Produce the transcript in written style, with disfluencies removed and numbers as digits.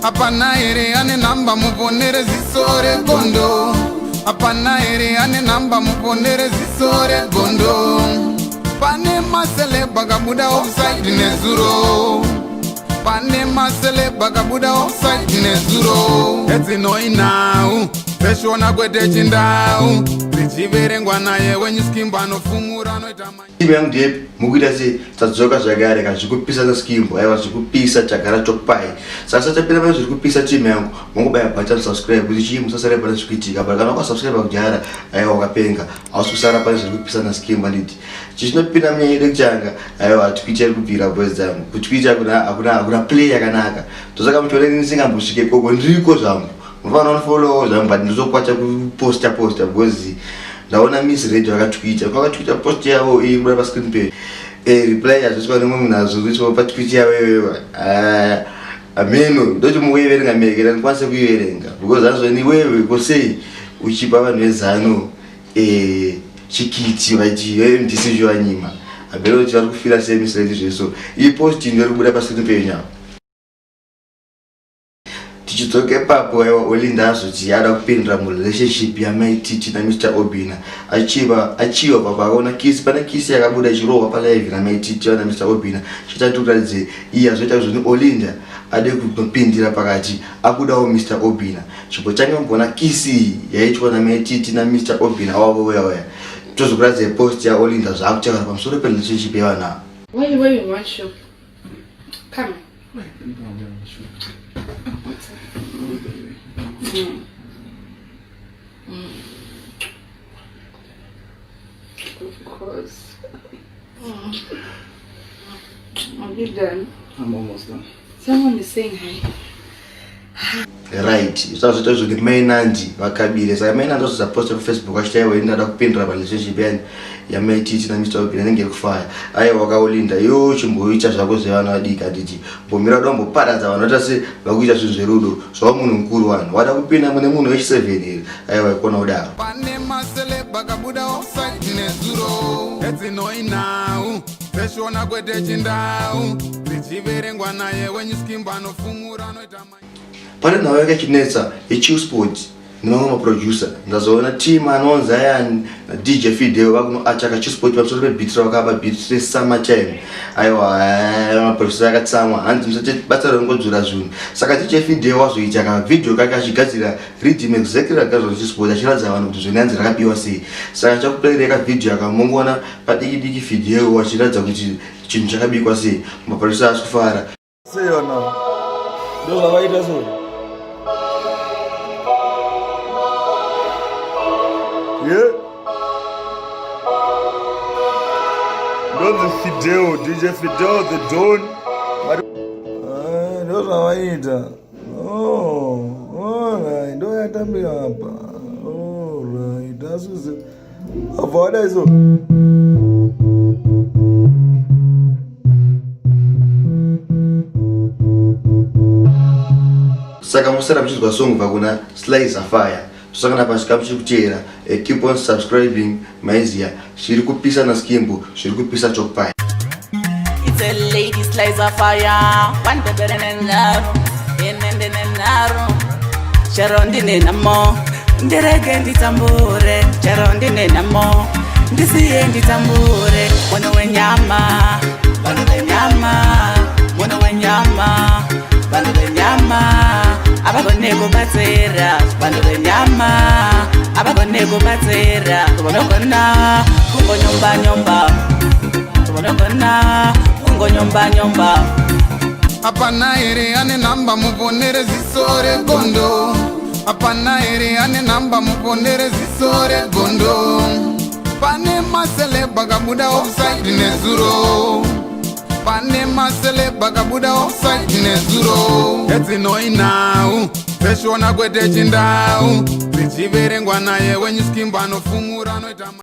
Apana ere ane namba muponere zisore gondo. Apana ere ane namba muponere zisore gondo. Pane masele bagabuda offside nezuro. Pane masele bagabuda offside nezuro. Eti no inau peshona kwete chindau. Zichiverengwa naye wenye skimba no fumura no itamanya. Timu yangu ndiye mukuita se tadzoka zvagare kana zvikupisa na skimbo aiwa zvikupisa chakara chopai. Sasa tapira pano zvikupisa timu yangu mungobaya button subscribe kuti chimu sasare pano zvikuitika kana kwa subscribe kujara aiwa wakapenga auskusara pano zvikupisa na skimbo nditi. Chinopinda mnyede kuchanga aiwa Twitter kubvira boys zangu. Ku Twitter kuna play yakanaka. Tosaka mutore nisingambusvike koko ndiko zvangu. Mufana follow zvangu but ndizokwacha kuposta because ndaona Miss Radio akatweeta kwakatweeta post yavo iri pa screen page reply yazviswa nemwe nazo zvicho pa tweet yawewe ameno ndochi muweverenga mekera ndikwanise kuiverenga because azvoni wewe kosei uchipa vanhu vezano chikiti vachiwe ndisizvo anyima abelo vari kufira se Miss Radio zveso iyi post ndiri kubuda pa screen page yawo tichidzoke papo aiwa Olinda azoti yada kupindira mu relationship yamaitichi na Mr. Obina achiva papa akaona kisi pana kisi yakabuda chirowa pa live na maitichi na Mr. Obina chitaturadze iya azoita zvoni Olinda ade kupindira pakati akudawo Mr. Obina chipo change mbona kisi yaitwa na maitichi na Mr. Obina wavo wewe tozokuradze post ya Olinda zvakutaura pamusoro pe relationship yawana. Why you want show? Come. Of course. Are you done? I'm almost done. Someone is saying hi. Right. Sasa zote mainandi vakabile. Sasa mainandi zote post on Facebook ashitayewe ndada kupindira pa relationship ya maitichi na Mr. Obina nenge kufaya. Aiwa wakaolinda yo chimboicha zvako zvevana vadika nditi. Mbomira dombo paradza vanota se vakuita zvinhu zverudo. Zva munhu mukuru wanu. Wada kupinda mune munhu wechi7 iri. Aiwa ikona udaro. Pane masele bagabuda offside nezuro. Eti no inau peshona kwete chindau. Zichiverengwa naye wenye skimba no fumura no itamanya. Pane nawo yakachinetsa yeChiu Sport nemamwe maproducer ndazoona team anonza yani na DJ Fideo vakuno achaka Chiu Sport pamusoro pebeat rakaba beat resummer time aiwa maproducer akatsamwa hanzi musati basa rongodzura zvinhu saka DJ Fideo wazoita ka video kake achigadzira rhythm exactly rakazwa Chiu Sport achiradza vanhu kuti zvenanzi rakabiwa sei saka chakuplayera ka video akamongona padiki Fideo wachiradza kuti chinhu chakabikwa sei maproducer asifara seyona ndo zvavaita so. Yeah. Not the Fideo, DJ Fideo, the Don. Those are waiter. Oh, alright. Don't have to be up. Alright. That's what's it. Avoid it. Saka musara mchizwa song vakuna Slice Fire. Tusakana pasikamu chikuchera. Keep on subscribing. Maizia. Shiri kupisa na skimbo. Shiri kupisa chopai. It's a lady Slice Fire. One better than love. In naro. Sharondi nenamo. Nderege nditambure. Sharondi nenamo. Ndisiye nditambure. Mwana wenyama. Bana wenyama. Mwana wenyama. Bana wenyama. Abagone kubatsera vanhu venyama abagone kubatsera vanogona kungonyomba vanogona kungonyomba Apana ere ane namba muponere zisore gondo. Apana ere ane namba muponere zisore gondo. Pane masele bagabuda offside nezuro. Pane masele bagabuda offside nezuro. Eti no inau peshona kwete chindau. Zichiverengwa naye wenye skimba no fumura no itamanya.